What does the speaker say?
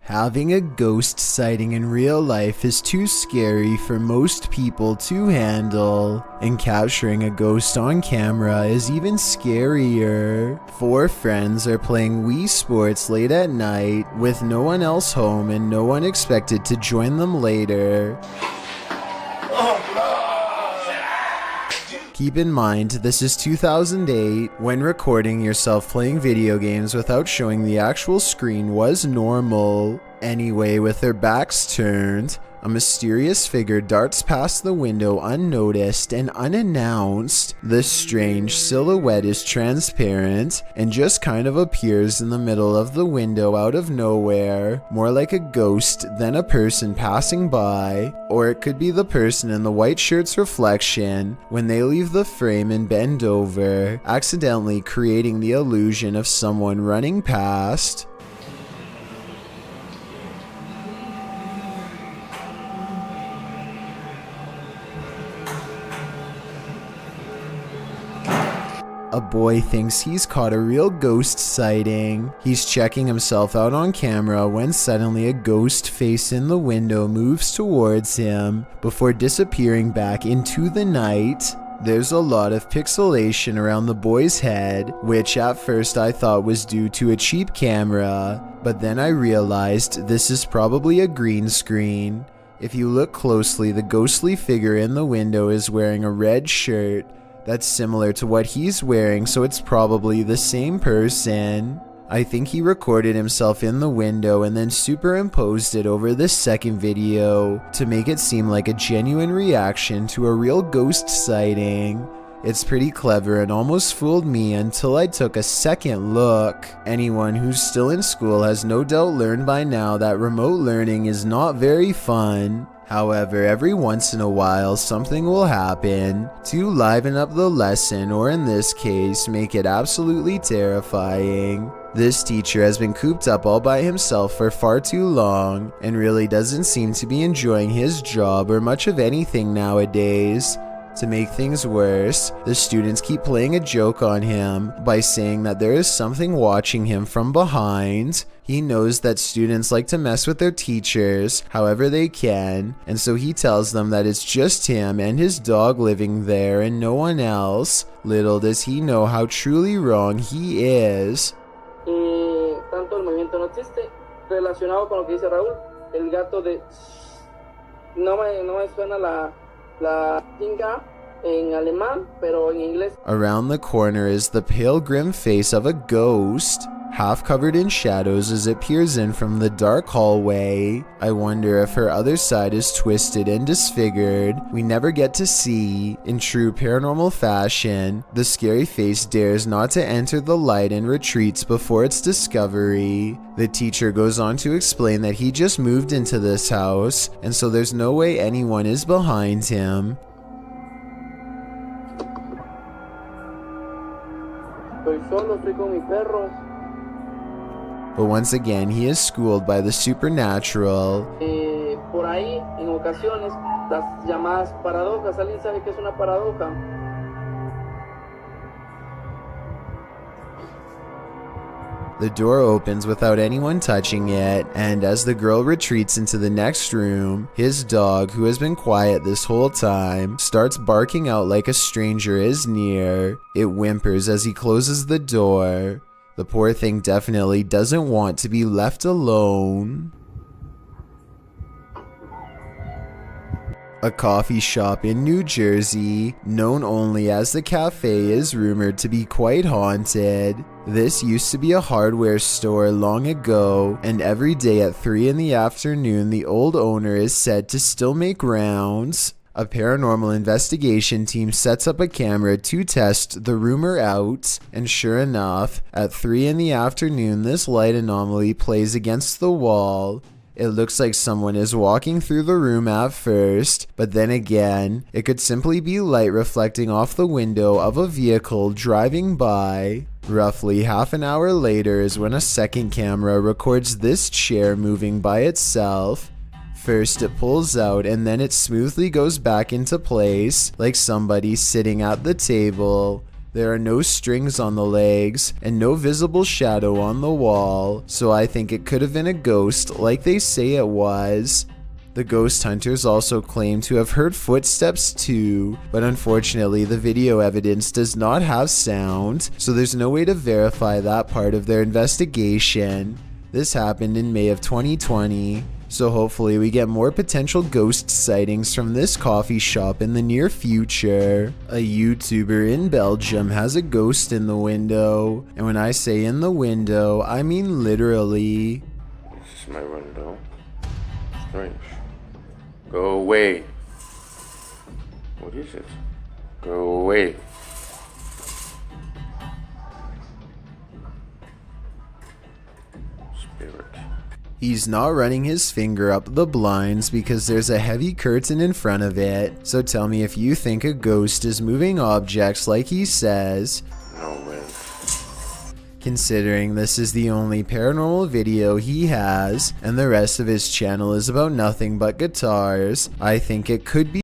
Having a ghost sighting in real life is too scary for most people to handle, and capturing a ghost on camera is even scarier. Four friends are playing Wii Sports late at night with no one else home and no one expected to join them later. Keep in mind, this is 2008, when recording yourself playing video games without showing the actual screen was normal. Anyway, with their backs turned, a mysterious figure darts past the window unnoticed and unannounced. This strange silhouette is transparent and just kind of appears in the middle of the window out of nowhere, more like a ghost than a person passing by. Or it could be the person in the white shirt's reflection when they leave the frame and bend over, accidentally creating the illusion of someone running past. A boy thinks he's caught a real ghost sighting. He's checking himself out on camera when suddenly a ghost face in the window moves towards him before disappearing back into the night. There's a lot of pixelation around the boy's head, which at first I thought was due to a cheap camera, but then I realized this is probably a green screen. If you look closely, the ghostly figure in the window is wearing a red shirt that's similar to what he's wearing, so it's probably the same person. I think he recorded himself in the window and then superimposed it over this second video to make it seem like a genuine reaction to a real ghost sighting. It's pretty clever and almost fooled me until I took a second look. Anyone who's still in school has no doubt learned by now that remote learning is not very fun. However, every once in a while something will happen to liven up the lesson, or in this case, make it absolutely terrifying. This teacher has been cooped up all by himself for far too long and really doesn't seem to be enjoying his job or much of anything nowadays. To make things worse, the students keep playing a joke on him by saying that there is something watching him from behind. He knows that students like to mess with their teachers however they can, and so he tells them that it's just him and his dog living there and no one else. Little does he know how truly wrong he is. Tanto el movimiento no existe, relacionado con lo que dice Raúl, el gato de no me suena la tinga en alemán, pero en inglés. Around the corner is the pale grim face of a ghost, half covered in shadows as it peers in from the dark hallway. I wonder if her other side is twisted and disfigured. We never get to see. In true paranormal fashion, the scary face dares not to enter the light and retreats before its discovery. The teacher goes on to explain that he just moved into this house, and so there's no way anyone is behind him. Estoy con mi perro. But once again, he is schooled by the supernatural. Por ahí, en ocasiones, las llamadas paradojas. ¿Alguien sabe qué es una paradoja? The door opens without anyone touching it, and as the girl retreats into the next room, his dog, who has been quiet this whole time, starts barking out like a stranger is near. It whimpers as he closes the door. The poor thing definitely doesn't want to be left alone. A coffee shop in New Jersey, known only as the Cafe, is rumored to be quite haunted. This used to be a hardware store long ago, and every day at 3 in the afternoon, the old owner is said to still make rounds. A paranormal investigation team sets up a camera to test the rumor out, and sure enough, at 3 in the afternoon, this light anomaly plays against the wall. It looks like someone is walking through the room at first, but then again, it could simply be light reflecting off the window of a vehicle driving by. Roughly half an hour later is when a second camera records this chair moving by itself. First it pulls out and then it smoothly goes back into place like somebody sitting at the table. There are no strings on the legs and no visible shadow on the wall, so I think it could have been a ghost like they say it was. The ghost hunters also claim to have heard footsteps too, but unfortunately the video evidence does not have sound, so there's no way to verify that part of their investigation. This happened in May of 2020, so hopefully we get more potential ghost sightings from this coffee shop in the near future. A YouTuber in Belgium has a ghost in the window, and when I say in the window, I mean literally. This is my window. Strange. Go away. What is it? Go away. Spirit. He's not running his finger up the blinds because there's a heavy curtain in front of it, so tell me if you think a ghost is moving objects like he says. No way. Considering this is the only paranormal video he has, and the rest of his channel is about nothing but guitars, I think it could be